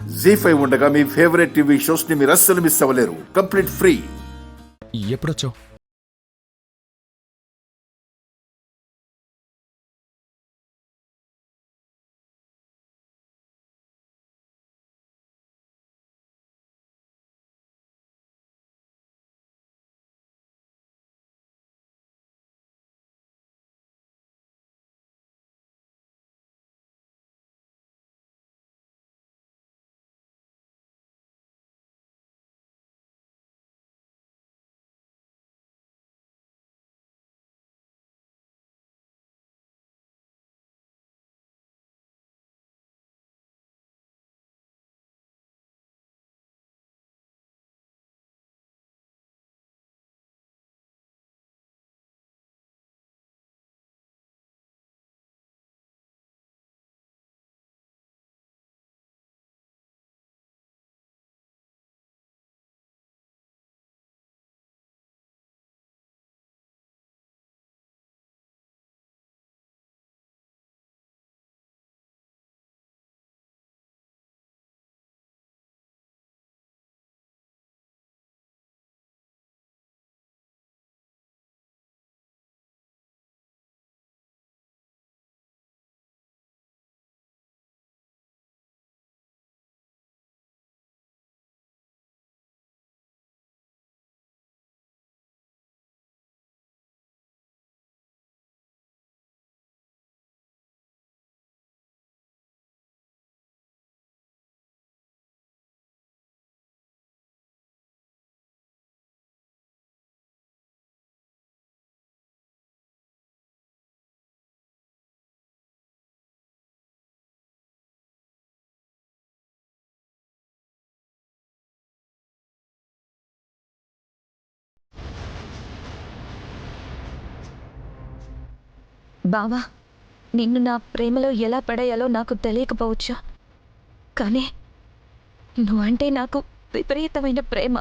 జీ5 ఉండగా మీ favourite TV shows ని మీరు అస్సలు మిస్ అవ్వలేరు. Complete free. ఎప్పుడొచ్చావు? బావా, నిన్ను నా ప్రేమలో ఎలా పడేయాలో నాకు తెలియకపోవచ్చు, కానీ నువ్వంటే నాకు విపరీతమైన ప్రేమ.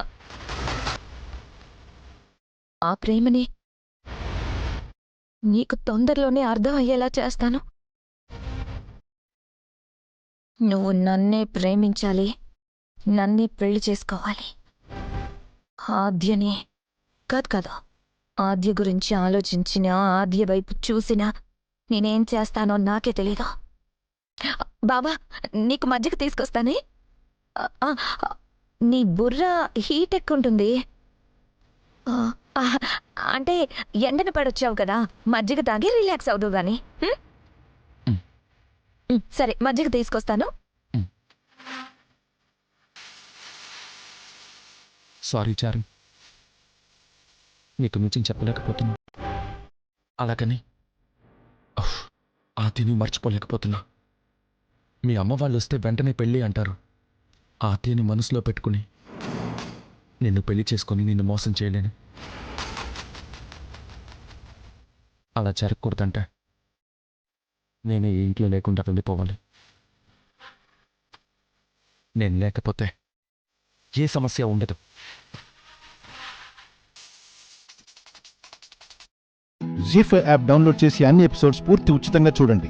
ఆ ప్రేమని నీకు తొందరలోనే అర్థమయ్యేలా చేస్తాను. నువ్వు నన్నే ప్రేమించాలి, నన్నే పెళ్లి చేసుకోవాలి. ఆద్యని కాదు, ఆద్య గురించి ఆలోచించినా, ఆద్య వైపు చూసినా నేనేం చేస్తానో నాకే తెలీదు. బావా, నీకు మజ్జిగ తీసుకొస్తానే. ఆ, నీ బుర్ర హీట్ ఎక్కుంటుంది. అంటే ఎండన పడొచ్చావు కదా, మజ్జిగ తాగి రిలాక్స్ అవుదు గాని. సరే, మజ్జిగ తీసుకొస్తాను. సారీ చారు, నీకు మించి చెప్పలేకపోతున్నా. అలాగని ఆతిని మర్చిపోలేకపోతున్నా. మీ అమ్మ వాళ్ళు వస్తే వెంటనే పెళ్ళి అంటారు. ఆతిని మనసులో పెట్టుకుని నిన్ను పెళ్లి చేసుకొని నిన్ను మోసం చేయలేను. అలా జరగకూడదంటే నేను ఈ ఇంట్లో లేకుండా వెళ్ళిపోవాలి. నేను లేకపోతే ఏ సమస్య ఉండదు. జీ5 యాప్ డౌన్లోడ్ చేసి అన్ని ఎపిసోడ్స్ పూర్తి ఉచితంగా చూడండి.